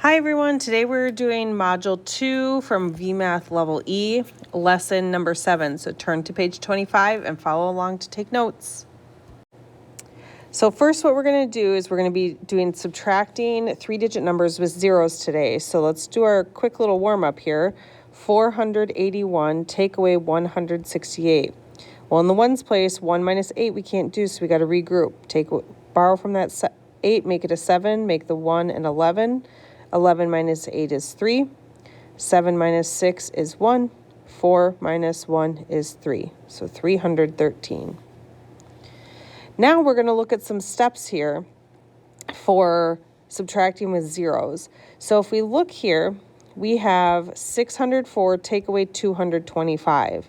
Hi everyone, today we're doing Module 2 from VMath Level E, lesson number 7. So turn to page 25 and follow along to take notes. So first what we're going to do is we're going to be doing subtracting 3-digit numbers with zeros today. So let's do our quick little warm-up here. 481 take away 168. Well, in the ones place, 1 minus 8 we can't do, so we got to regroup. Borrow from that 8, make it a 7, make the 1 an 11. 11 minus 8 is 3. 7 minus 6 is 1. 4 minus 1 is 3. So 313. Now we're going to look at some steps here for subtracting with zeros. So if we look here, we have 604 take away 225.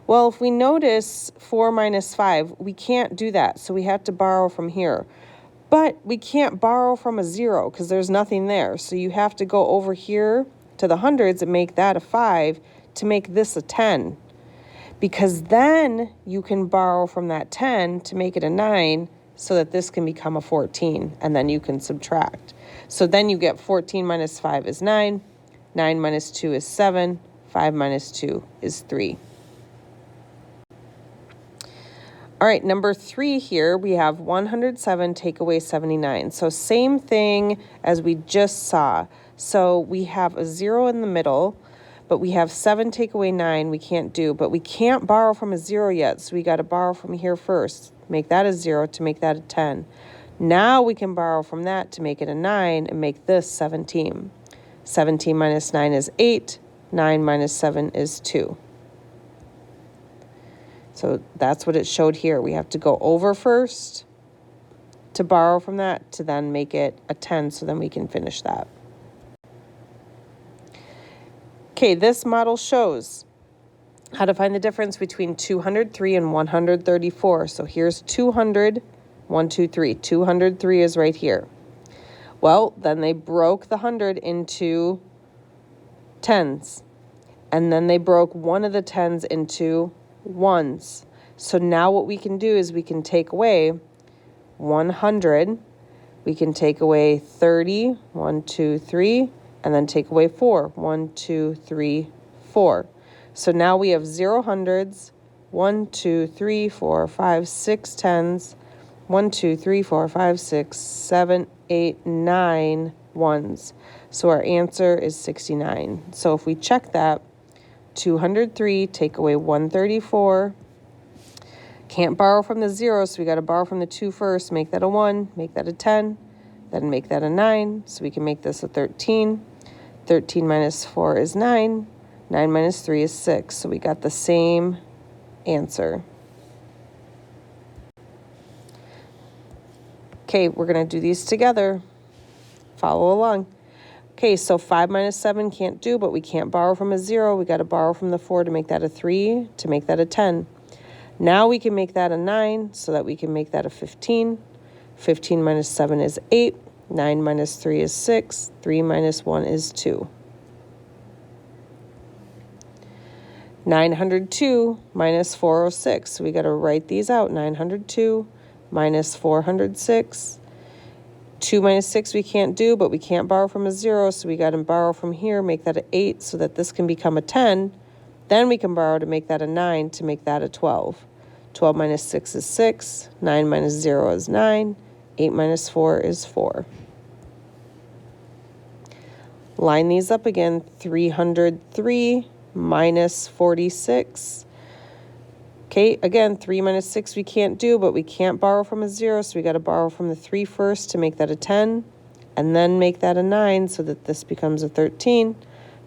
Well, if we notice 4 minus 5, we can't do that. So we have to borrow from here. But we can't borrow from a 0 because there's nothing there. So you have to go over here to the hundreds and make that a 5 to make this a 10. Because then you can borrow from that 10 to make it a 9 so that this can become a 14. And then you can subtract. So then you get 14 minus 5 is 9. 9 minus 2 is 7. 5 minus 2 is 3. All right, number 3 here, we have 107 take away 79. So same thing as we just saw. So we have a 0 in the middle, but we have 7 take away 9 we can't do, but we can't borrow from a 0 yet. So we got to borrow from here first. Make that a 0 to make that a 10. Now we can borrow from that to make it a 9 and make this 17. 17 minus 9 is 8. 9 minus 7 is 2. So that's what it showed here. We have to go over first to borrow from that to then make it a 10 so then we can finish that. Okay, this model shows how to find the difference between 203 and 134. So here's 200, 1, 2, 3. 203 is right here. Well, then they broke the 100 into tens. And then they broke one of the tens into ones. So now what we can do is we can take away 100, we can take away 30, 1, 2, 3, and then take away 4, 1, 2, 3, 4. So now we have 0 hundreds, 1, 2, 3, 4, 5, 6 tens, 1, 2, 3, 4, 5, 6, 7, 8, 9 ones. So our answer is 69. So if we check that, 203, take away 134. Can't borrow from the 0, so we got to borrow from the 2 first. Make that a 1, make that a 10, then make that a 9, so we can make this a 13. 13 minus 4 is 9. 9 minus 3 is 6, so we got the same answer. Okay, we're going to do these together. Follow along. Okay, so 5 minus 7 can't do, but we can't borrow from a 0. We got to borrow from the 4 to make that a 3, to make that a 10. Now we can make that a 9, so that we can make that a 15. 15 minus 7 is 8. 9 minus 3 is 6. 3 minus 1 is 2. 902 minus 406. So we got to write these out. 902 minus 406. 2 minus 6 we can't do, but we can't borrow from a 0, so we got to borrow from here, make that an 8 so that this can become a 10. Then we can borrow to make that a 9 to make that a 12. 12 minus 6 is 6. 9 minus 0 is 9. 8 minus 4 is 4. Line these up again. 303 minus 46. Okay, again, 3 minus 6 we can't do, but we can't borrow from a 0, so we got to borrow from the 3 first to make that a 10, and then make that a 9 so that this becomes a 13.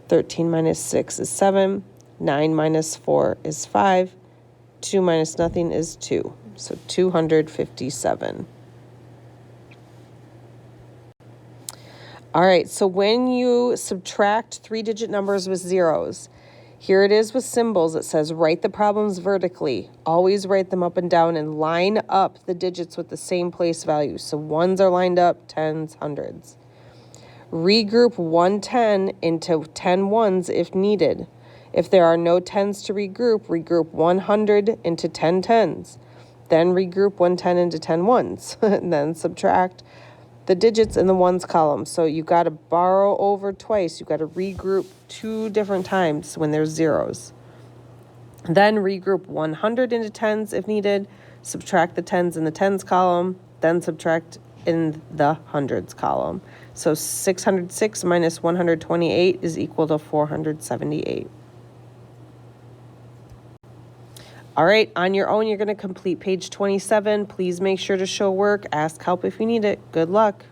13 minus 6 is 7. 9 minus 4 is 5. 2 minus nothing is 2. So 257. All right, so when you subtract 3-digit numbers with zeros, here it is with symbols. It says write the problems vertically. Always write them up and down and line up the digits with the same place value. So ones are lined up, tens, hundreds. Regroup 110 into 10 ones if needed. If there are no tens to regroup 100 into 10 tens. Then regroup 110 into 10 ones. And then subtract the digits in the ones column. So you got to borrow over twice. You got to regroup 2 different times when there's zeros. Then regroup 100 into tens if needed. Subtract the tens in the tens column. Then subtract in the hundreds column. So 606 minus 128 is equal to 478. All right, on your own, you're going to complete page 27. Please make sure to show work. Ask help if you need it. Good luck.